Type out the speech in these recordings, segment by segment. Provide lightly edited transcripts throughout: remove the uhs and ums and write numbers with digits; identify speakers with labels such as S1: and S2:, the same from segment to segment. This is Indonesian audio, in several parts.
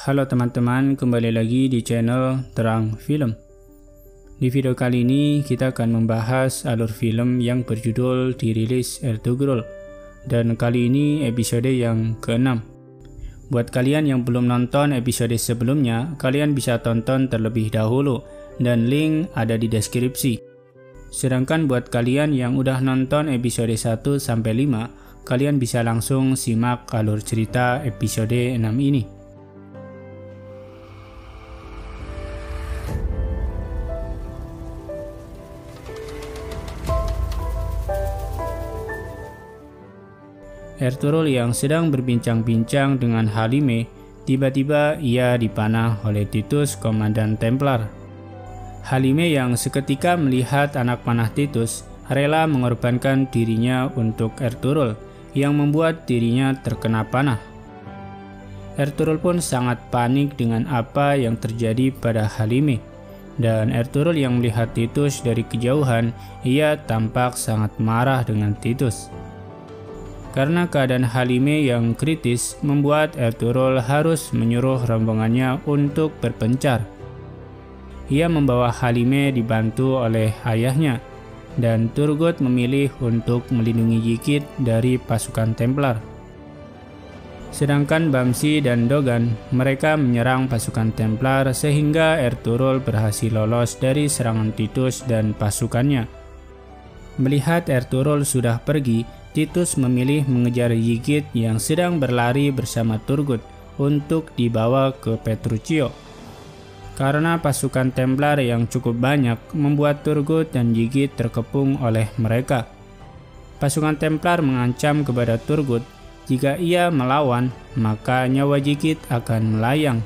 S1: Halo teman-teman, kembali lagi di channel Terang Film. Di video kali ini kita akan membahas alur film yang berjudul Dirilis Ertugrul, dan kali ini episode yang ke-6. Buat kalian yang belum nonton episode sebelumnya, kalian bisa tonton terlebih dahulu dan link ada di deskripsi. Sedangkan buat kalian yang udah nonton episode 1-5, kalian bisa langsung simak alur cerita episode 6 ini. Ertugrul yang sedang berbincang-bincang dengan Halime, tiba-tiba ia dipanah oleh Titus, komandan Templar. Halime yang seketika melihat anak panah Titus, rela mengorbankan dirinya untuk Ertugrul, yang membuat dirinya terkena panah. Ertugrul pun sangat panik dengan apa yang terjadi pada Halime, dan Ertugrul yang melihat Titus dari kejauhan, ia tampak sangat marah dengan Titus. Karena keadaan Halime yang kritis membuat Ertugrul harus menyuruh rombongannya untuk berpencar. Ia membawa Halime dibantu oleh ayahnya, dan Turgut memilih untuk melindungi Ygit dari pasukan Templar. Sedangkan Bamsi dan Dogan, mereka menyerang pasukan Templar sehingga Ertugrul berhasil lolos dari serangan Titus dan pasukannya. Melihat Ertugrul sudah pergi, Titus memilih mengejar Ygit yang sedang berlari bersama Turgut untuk dibawa ke Petruchio. Karena pasukan Templar yang cukup banyak membuat Turgut dan Ygit terkepung oleh mereka. Pasukan Templar mengancam kepada Turgut, jika ia melawan, maka nyawa Ygit akan melayang.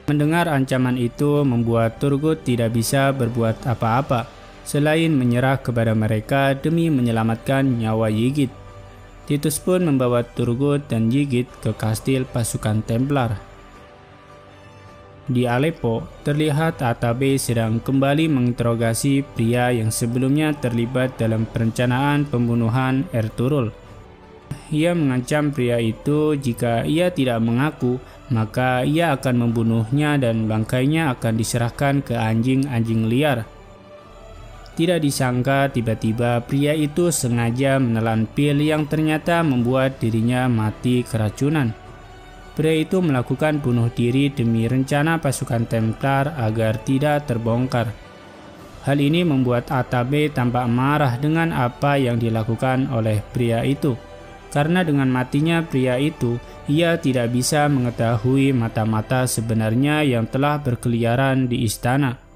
S1: Mendengar ancaman itu membuat Turgut tidak bisa berbuat apa-apa, selain menyerah kepada mereka demi menyelamatkan nyawa Ygit. Titus pun membawa Turgut dan Ygit ke kastil pasukan Templar. Di Aleppo, terlihat Atabe sedang kembali menginterogasi pria yang sebelumnya terlibat dalam perencanaan pembunuhan Ertugrul. Ia mengancam pria itu jika ia tidak mengaku, maka ia akan membunuhnya dan bangkainya akan diserahkan ke anjing-anjing liar. Tidak disangka tiba-tiba pria itu sengaja menelan pil yang ternyata membuat dirinya mati keracunan. Pria itu melakukan bunuh diri demi rencana pasukan Templar agar tidak terbongkar. Hal ini membuat Atabe tampak marah dengan apa yang dilakukan oleh pria itu. Karena dengan matinya pria itu, ia tidak bisa mengetahui mata-mata sebenarnya yang telah berkeliaran di istana.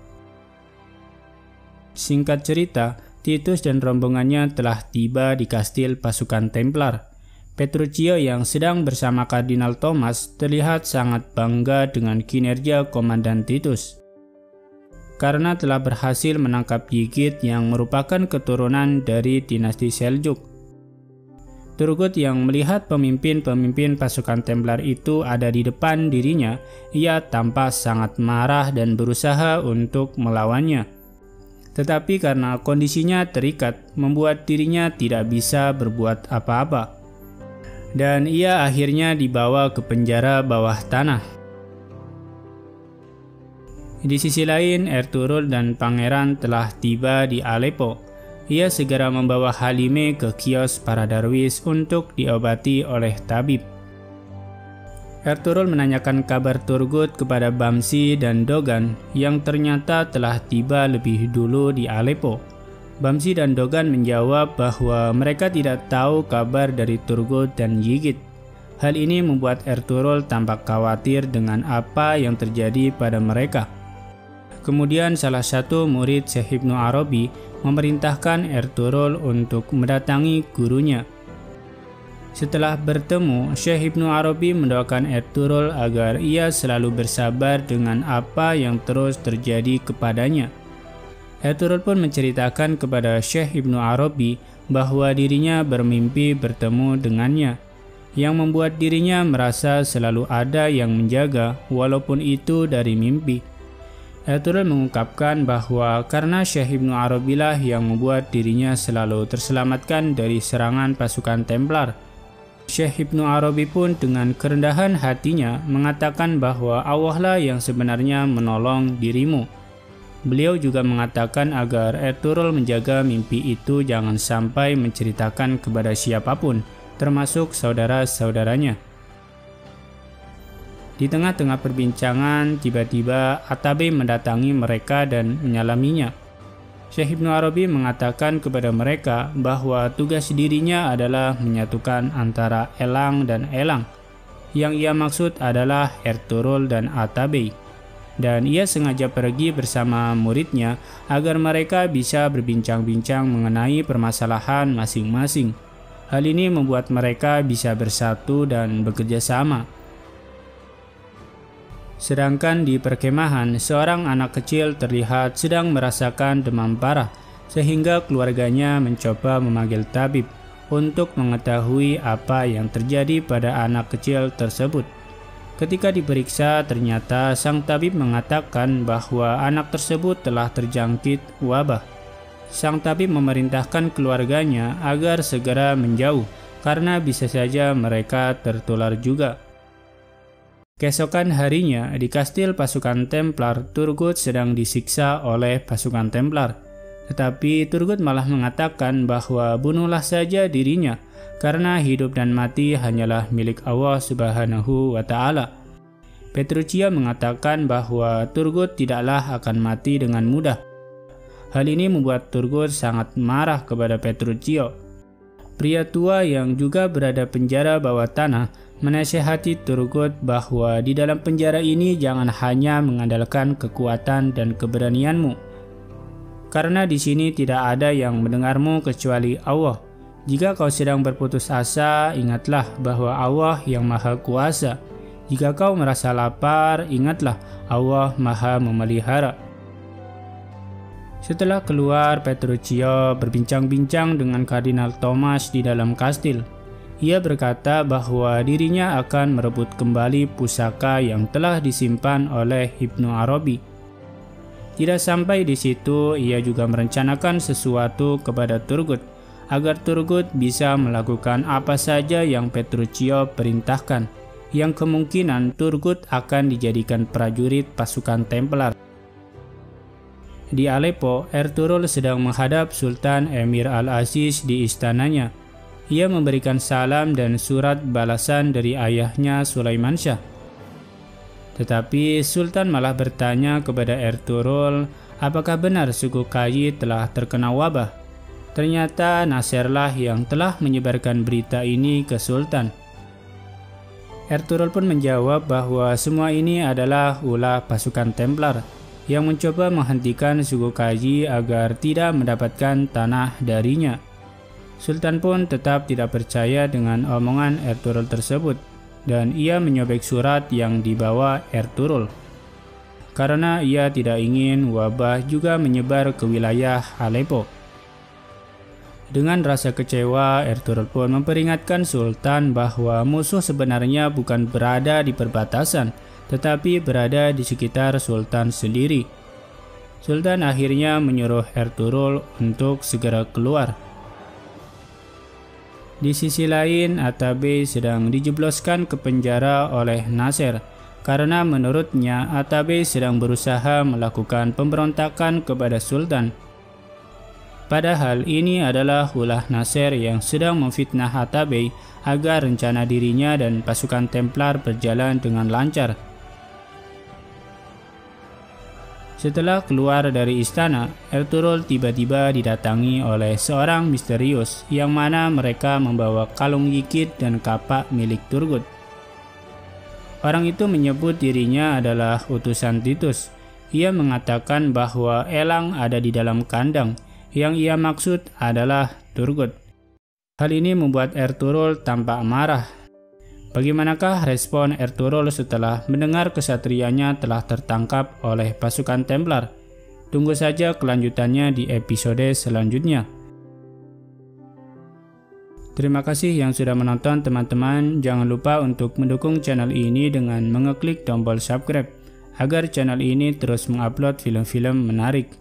S1: Singkat cerita, Titus dan rombongannya telah tiba di kastil pasukan Templar. Petruchio yang sedang bersama Kardinal Thomas terlihat sangat bangga dengan kinerja Komandan Titus. Karena telah berhasil menangkap Ygit yang merupakan keturunan dari dinasti Seljuk. Turgut yang melihat pemimpin-pemimpin pasukan Templar itu ada di depan dirinya, ia tampak sangat marah dan berusaha untuk melawannya. Tetapi karena kondisinya terikat, membuat dirinya tidak bisa berbuat apa-apa. Dan ia akhirnya dibawa ke penjara bawah tanah. Di sisi lain, Ertugrul dan pangeran telah tiba di Aleppo. Ia segera membawa Halime ke kios para darwis untuk diobati oleh tabib. Ertugrul menanyakan kabar Turgut kepada Bamsi dan Dogan yang ternyata telah tiba lebih dulu di Aleppo. Bamsi dan Dogan menjawab bahwa mereka tidak tahu kabar dari Turgut dan Ygit. Hal ini membuat Ertugrul tampak khawatir dengan apa yang terjadi pada mereka. Kemudian salah satu murid Syekh Ibnu Arabi memerintahkan Ertugrul untuk mendatangi gurunya. Setelah bertemu, Syekh Ibnu Arabi mendoakan Ertugrul agar ia selalu bersabar dengan apa yang terus terjadi kepadanya. Ertugrul pun menceritakan kepada Syekh Ibnu Arabi bahwa dirinya bermimpi bertemu dengannya, yang membuat dirinya merasa selalu ada yang menjaga walaupun itu dari mimpi. Ertugrul mengungkapkan bahwa karena Syekh Ibnu Arabi lah yang membuat dirinya selalu terselamatkan dari serangan pasukan Templar. Syekh Ibnu Arabi pun dengan kerendahan hatinya mengatakan bahwa Allah lah yang sebenarnya menolong dirimu. Beliau juga mengatakan agar Ertugrul menjaga mimpi itu jangan sampai menceritakan kepada siapapun, termasuk saudara-saudaranya. Di tengah-tengah perbincangan, tiba-tiba Atabey mendatangi mereka dan menyalaminya. Syekh Ibnu Arabi mengatakan kepada mereka bahwa tugas dirinya adalah menyatukan antara Elang dan Elang. Yang ia maksud adalah Ertugrul dan Atabey. Dan ia sengaja pergi bersama muridnya agar mereka bisa berbincang-bincang mengenai permasalahan masing-masing. Hal ini membuat mereka bisa bersatu dan bekerja sama. Sedangkan di perkemahan, seorang anak kecil terlihat sedang merasakan demam parah, sehingga keluarganya mencoba memanggil tabib untuk mengetahui apa yang terjadi pada anak kecil tersebut. Ketika diperiksa, ternyata sang tabib mengatakan bahwa anak tersebut telah terjangkit wabah. Sang tabib memerintahkan keluarganya agar segera menjauh, karena bisa saja mereka tertular juga. Keesokan harinya, di kastil pasukan Templar, Turgut sedang disiksa oleh pasukan Templar. Tetapi Turgut malah mengatakan bahwa bunuhlah saja dirinya, karena hidup dan mati hanyalah milik Allah Subhanahu wa Ta'ala. Petruccio mengatakan bahwa Turgut tidaklah akan mati dengan mudah. Hal ini membuat Turgut sangat marah kepada Petruccio. Pria tua yang juga berada penjara bawah tanah menasihati Turgut bahwa di dalam penjara ini jangan hanya mengandalkan kekuatan dan keberanianmu, karena di sini tidak ada yang mendengarmu kecuali Allah. Jika kau sedang berputus asa, ingatlah bahwa Allah yang Maha Kuasa. Jika kau merasa lapar, ingatlah Allah Maha Memelihara. Setelah keluar, Petruccio berbincang-bincang dengan Kardinal Thomas di dalam kastil. Ia berkata bahwa dirinya akan merebut kembali pusaka yang telah disimpan oleh Ibnu Arabi. Tidak sampai di situ, ia juga merencanakan sesuatu kepada Turgut, agar Turgut bisa melakukan apa saja yang Petruccio perintahkan, yang kemungkinan Turgut akan dijadikan prajurit pasukan Templar. Di Aleppo, Ertugrul sedang menghadap Sultan Emir Al-Aziz di istananya. Ia memberikan salam dan surat balasan dari ayahnya Sulaiman Shah. Tetapi Sultan malah bertanya kepada Ertugrul, apakah benar suku Kayi telah terkena wabah? Ternyata Nasserlah yang telah menyebarkan berita ini ke Sultan. Ertugrul pun menjawab bahwa semua ini adalah ulah pasukan Templar yang mencoba menghentikan suku Kayi agar tidak mendapatkan tanah darinya. Sultan pun tetap tidak percaya dengan omongan Ertugrul tersebut, dan ia menyobek surat yang dibawa Ertugrul, karena ia tidak ingin wabah juga menyebar ke wilayah Aleppo. Dengan rasa kecewa, Ertugrul pun memperingatkan Sultan bahwa musuh sebenarnya bukan berada di perbatasan, tetapi berada di sekitar Sultan sendiri. Sultan akhirnya menyuruh Ertugrul untuk segera keluar. Di sisi lain, Atabey sedang dijebloskan ke penjara oleh Nasser, karena menurutnya Atabey sedang berusaha melakukan pemberontakan kepada Sultan. Padahal ini adalah ulah Nasser yang sedang memfitnah Atabey agar rencana dirinya dan pasukan Templar berjalan dengan lancar. Setelah keluar dari istana, Ertugrul tiba-tiba didatangi oleh seorang misterius yang mana mereka membawa kalung gigit dan kapak milik Turgut. Orang itu menyebut dirinya adalah utusan Titus. Ia mengatakan bahwa elang ada di dalam kandang. Yang ia maksud adalah Turgut. Hal ini membuat Ertugrul tampak marah. Bagaimanakah respon Ertugrul setelah mendengar kesatrianya telah tertangkap oleh pasukan Templar? Tunggu saja kelanjutannya di episode selanjutnya. Terima kasih yang sudah menonton teman-teman. Jangan lupa untuk mendukung channel ini dengan mengeklik tombol subscribe agar channel ini terus mengupload film-film menarik.